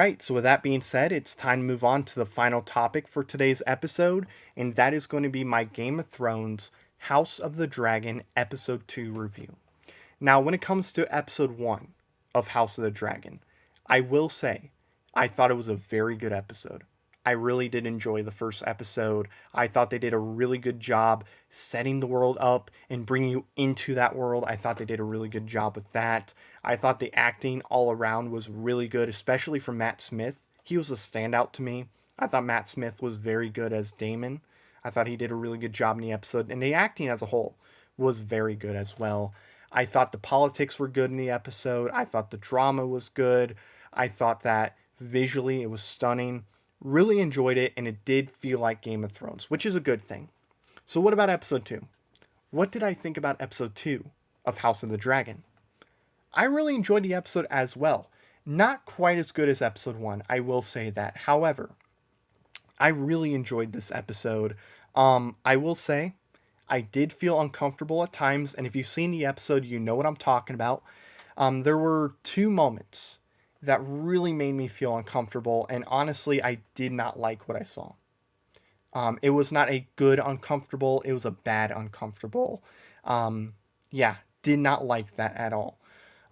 right, so with that being said, it's time to move on to the final topic for today's episode, and that is going to be my Game of Thrones House of the Dragon Episode 2 review. Now, when it comes to Episode 1 of House of the Dragon, I will say I thought it was a very good episode. I really did enjoy the first episode. I thought they did a really good job setting the world up and bringing you into that world. I thought they did a really good job with that. I thought the acting all around was really good, especially from Matt Smith. He was a standout to me. I thought Matt Smith was very good as Daemon. I thought he did a really good job in the episode, and the acting as a whole was very good as well. I thought the politics were good in the episode. I thought the drama was good. I thought that visually it was stunning. Really enjoyed it, and it did feel like Game of Thrones, which is a good thing. So, what about episode 2? What did I think about episode 2 of House of the Dragon? I really enjoyed the episode as well. Not quite as good as episode 1, I will say that. However, I really enjoyed this episode. I will say, I did feel uncomfortable at times, and if you've seen the episode, you know what I'm talking about. There were two moments that really made me feel uncomfortable, and honestly, I did not like what I saw. It was not a good uncomfortable, it was a bad uncomfortable. Yeah, did not like that at all.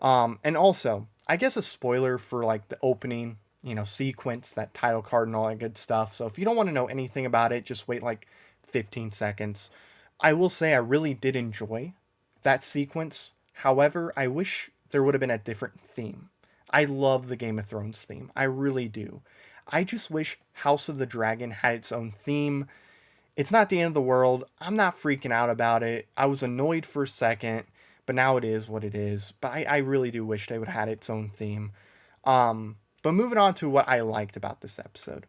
And also, I guess a spoiler for like the opening, sequence, that title card and all that good stuff. So if you don't want to know anything about it, just wait like 15 seconds. I will say I really did enjoy that sequence. However, I wish there would have been a different theme. I love the Game of Thrones theme. I really do. I just wish House of the Dragon had its own theme. It's not the end of the world. I'm not freaking out about it. I was annoyed for a second, but now it is what it is. But I really do wish they would have had its own theme. But moving on to what I liked about this episode.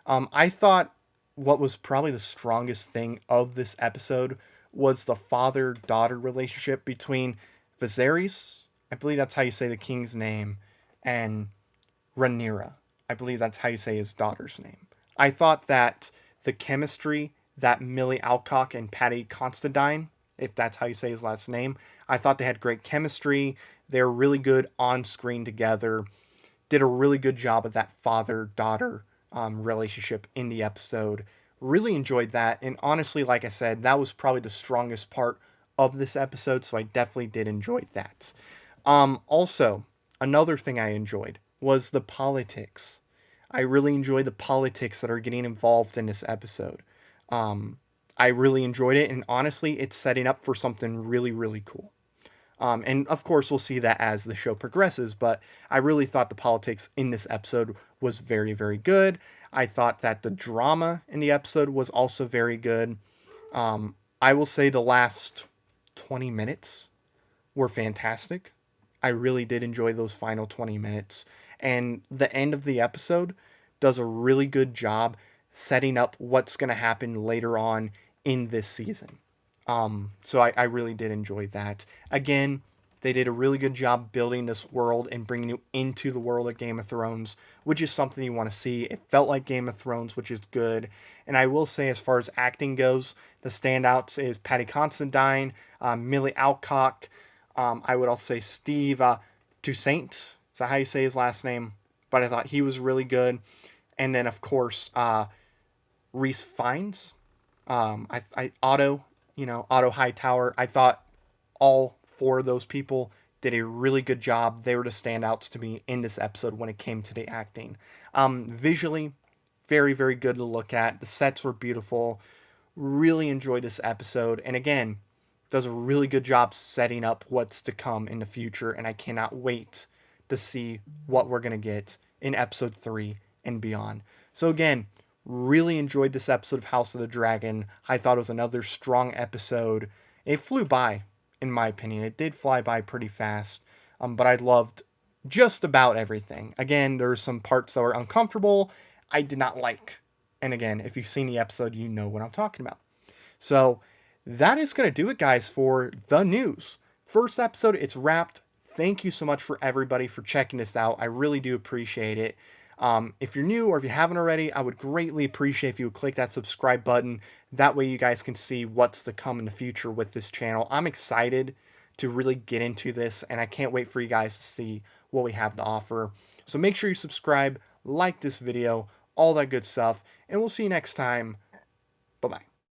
I thought what was probably the strongest thing of this episode was the father-daughter relationship between Viserys, I believe that's how you say the king's name, and Rhaenyra. I believe that's how you say his daughter's name. I thought that the chemistry that Millie Alcock and Paddy Considine, if that's how you say his last name, I thought they had great chemistry. They were really good on screen together. Did a really good job of that father-daughter relationship in the episode. Really enjoyed that. And honestly, like I said, that was probably the strongest part of this episode. So I definitely did enjoy that. Also, another thing I enjoyed was the politics. I really enjoyed the politics that are getting involved in this episode. I really enjoyed it, and honestly, it's setting up for something really, really cool. And of course, we'll see that as the show progresses, but I really thought the politics in this episode was very, very good. I thought that the drama in the episode was also very good. I will say the last 20 minutes were fantastic. I really did enjoy those final 20 minutes. And the end of the episode does a really good job setting up what's going to happen later on in this season. So I really did enjoy that. Again, they did a really good job building this world and bringing you into the world of Game of Thrones, which is something you want to see. It felt like Game of Thrones, which is good. And I will say, as far as acting goes, the standouts is Paddy Considine, Millie Alcock. I would also say Steve Toussaint. Is that how you say his last name? But I thought he was really good. And then, of course, Rhys Fiennes. Otto Hightower. I thought all four of those people did a really good job. They were the standouts to me in this episode when it came to the acting. Visually, very, very good to look at. The sets were beautiful. Really enjoyed this episode. And again, does a really good job setting up what's to come in the future. And I cannot wait to see what we're going to get in episode 3 and beyond. So again, really enjoyed this episode of House of the Dragon. I thought it was another strong episode. It flew by, in my opinion. It did fly by pretty fast, but I loved just about everything. Again, there were some parts that were uncomfortable, I did not like. And again, if you've seen the episode, you know what I'm talking about. So that is going to do it, guys, for the news. First episode, it's wrapped. Thank you so much for everybody for checking this out. I really do appreciate it. If you're new or if you haven't already, I would greatly appreciate if you would click that subscribe button. That way you guys can see what's to come in the future with this channel. I'm excited to really get into this, and I can't wait for you guys to see what we have to offer. So make sure you subscribe, like this video, all that good stuff, and we'll see you next time. Bye-bye.